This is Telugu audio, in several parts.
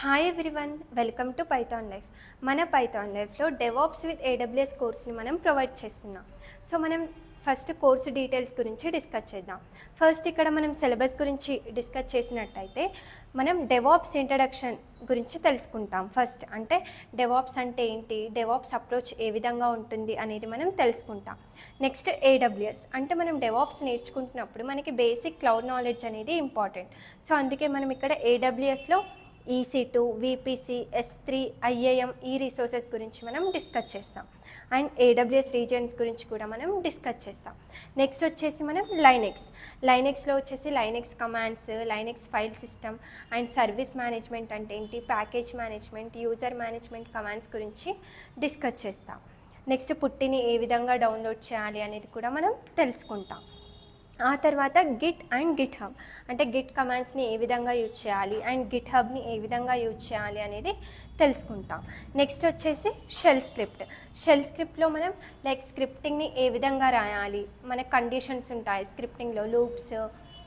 Hi everyone, welcome to Python life. మన పైథాన్ లైఫ్లో డెవాప్స్ విత్ AWS కోర్స్ని మనం ప్రొవైడ్ చేస్తున్నాం. సో మనం ఫస్ట్ కోర్సు డీటెయిల్స్ గురించి డిస్కస్ చేద్దాం. ఫస్ట్ ఇక్కడ మనం సిలబస్ గురించి డిస్కస్ చేసినట్టయితే మనం డెవాప్స్ ఇంట్రడక్షన్ గురించి తెలుసుకుంటాం. ఫస్ట్ అంటే డెవాప్స్ అంటే ఏంటి, డెవాప్స్ అప్రోచ్ ఏ విధంగా ఉంటుంది అనేది మనం తెలుసుకుంటాం. నెక్స్ట్ AWS అంటే మనం డెవాప్స్ నేర్చుకుంటున్నప్పుడు మనకి బేసిక్ క్లౌడ్ నాలెడ్జ్ అనేది ఇంపార్టెంట్. సో అందుకే మనం ఇక్కడ AWSలో EC2, VPC, S3, IAM ఈ రిసోర్సెస్ గురించి మనం డిస్కస్ చేస్తాం. అండ్ AWS రీజియన్స్ గురించి కూడా మనం డిస్కస్ చేస్తాం. నెక్స్ట్ వచ్చేసి మనం లైనెక్స్లో వచ్చేసి Linux commands, Linux file system and service management అంటే ఏంటి, package management, user management commands గురించి డిస్కస్ చేస్తాం. నెక్స్ట్ పుట్టిని ఏ విధంగా డౌన్లోడ్ చేయాలి అనేది కూడా మనం తెలుసుకుంటాం. ఆ తర్వాత గిట్ అండ్ గిట్ హబ్ అంటే గిట్ కమాండ్స్ని ఏ విధంగా యూజ్ చేయాలి అండ్ గిట్ హబ్ని ఏ విధంగా యూజ్ చేయాలి అనేది తెలుసుకుంటాం. నెక్స్ట్ వచ్చేసి షెల్ స్క్రిప్ట్లో మనం స్క్రిప్టింగ్ని ఏ విధంగా రాయాలి, మనకు కండిషన్స్ ఉంటాయి స్క్రిప్టింగ్లో, లూప్స్,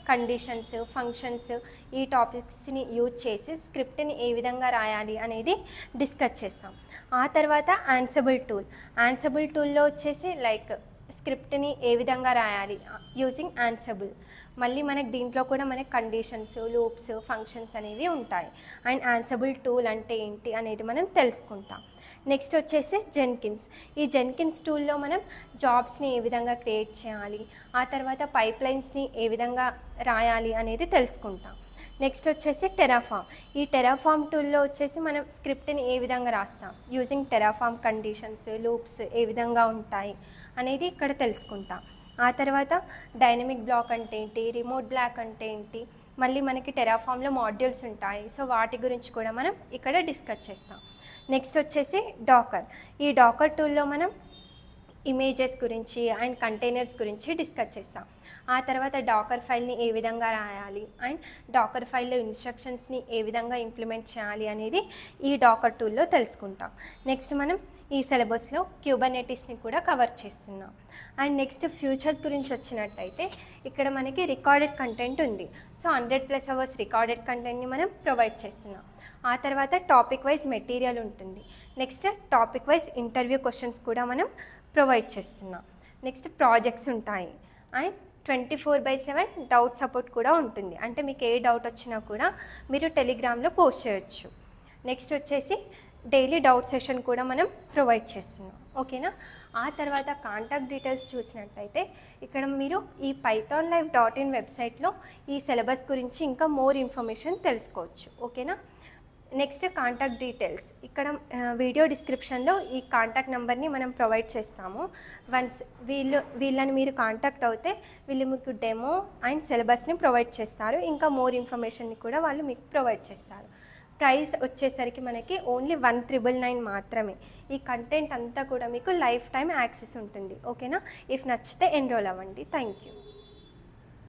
కండిషన్స్, ఫంక్షన్స్, ఈ టాపిక్స్ని యూజ్ చేసి స్క్రిప్ట్ని ఏ విధంగా రాయాలి అనేది డిస్కస్ చేస్తాం. ఆ తర్వాత యాన్సిబుల్ టూల్లో వచ్చేసి స్క్రిప్ట్ని ఏ విధంగా రాయాలి యూజింగ్ యాన్సిబుల్. మళ్ళీ మనకి దీంట్లో కూడా మనకి కండిషన్స్, లూప్స్, ఫంక్షన్స్ అనేవి ఉంటాయి. అండ్ యాన్సిబుల్ టూల్ అంటే ఏంటి అనేది మనం తెలుసుకుంటాం. నెక్స్ట్ వచ్చేసి ఈ జెన్కిన్స్ టూల్లో మనం జాబ్స్ని ఏ విధంగా క్రియేట్ చేయాలి, ఆ తర్వాత పైప్లైన్స్ని ఏ విధంగా రాయాలి అనేది తెలుసుకుంటాం. నెక్స్ట్ వచ్చేసి ఈ టెరాఫామ్ టూల్లో వచ్చేసి మనం స్క్రిప్ట్ని ఏ విధంగా రాస్తాం యూజింగ్ టెరాఫామ్, కండిషన్స్, లూప్స్ ఏ విధంగా ఉంటాయి అనేది ఇక్కడ తెలుసుకుంటాం. ఆ తర్వాత డైనమిక్ బ్లాక్ అంటే ఏంటి, రిమోట్ బ్లాక్ అంటే ఏంటి, మళ్ళీ మనకి టెరాఫామ్లో మాడ్యూల్స్ ఉంటాయి. సో వాటి గురించి కూడా మనం ఇక్కడ డిస్కస్ చేస్తాం. నెక్స్ట్ వచ్చేసి ఈ డాకర్ టూల్లో మనం ఇమేజెస్ గురించి అండ్ కంటైనర్స్ గురించి డిస్కస్ చేస్తాం. ఆ తర్వాత డాకర్ ఫైల్ని ఏ విధంగా రాయాలి అండ్ డాకర్ ఫైల్లో ఇన్స్ట్రక్షన్స్ని ఏ విధంగా ఇంప్లిమెంట్ చేయాలి అనేది ఈ డాకర్ టూల్లో తెలుసుకుంటాం. నెక్స్ట్ మనం ఈ సిలబస్లో క్యూబర్నెటిస్ని కూడా కవర్ చేస్తున్నాం. అండ్ నెక్స్ట్ ఫ్యూచర్స్ గురించి వచ్చినట్టయితే ఇక్కడ మనకి రికార్డెడ్ కంటెంట్ ఉంది. సో 100+ అవర్స్ రికార్డెడ్ కంటెంట్ని మనం ప్రొవైడ్ చేస్తున్నాం. ఆ తర్వాత టాపిక్ వైజ్ మెటీరియల్ ఉంటుంది. Next topic wise interview questions కూడా మనం ప్రొవైడ్ చేస్తున్నాం. నెక్స్ట్ ప్రాజెక్ట్స్ ఉంటాయి అండ్ 24/7 డౌట్ సపోర్ట్ కూడా ఉంటుంది. అంటే మీకు ఏ డౌట్ వచ్చినా కూడా మీరు టెలిగ్రామ్లో పోస్ట్ చేయొచ్చు. నెక్స్ట్ వచ్చేసి డైలీ డౌట్ సెషన్ కూడా మనం ప్రొవైడ్ చేస్తున్నాం. ఓకేనా. ఆ తర్వాత కాంటాక్ట్ డీటెయిల్స్ చూసినట్టయితే ఇక్కడ మీరు ఈ pythonlive.in వెబ్సైట్లో ఈ సిలబస్ గురించి ఇంకా మోర్ ఇన్ఫర్మేషన్ తెలుసుకోవచ్చు. ఓకేనా. నెక్స్ట్ కాంటాక్ట్ డీటెయిల్స్ ఇక్కడ వీడియో డిస్క్రిప్షన్లో ఈ కాంటాక్ట్ నెంబర్ని మనం ప్రొవైడ్ చేస్తాము. వన్స్ వీళ్ళని మీరు కాంటాక్ట్ అవుతే వీళ్ళు మీకు డెమో అండ్ సిలబస్ని ప్రొవైడ్ చేస్తారు. ఇంకా మోర్ ఇన్ఫర్మేషన్ని కూడా వాళ్ళు మీకు ప్రొవైడ్ చేస్తారు. ప్రైస్ వచ్చేసరికి మనకి ఓన్లీ 1,999 మాత్రమే. ఈ కంటెంట్ అంతా కూడా మీకు లైఫ్ టైం యాక్సెస్ ఉంటుంది. ఓకేనా. ఇఫ్ నచ్చితే ఎన్రోల్ అవ్వండి. Thank you.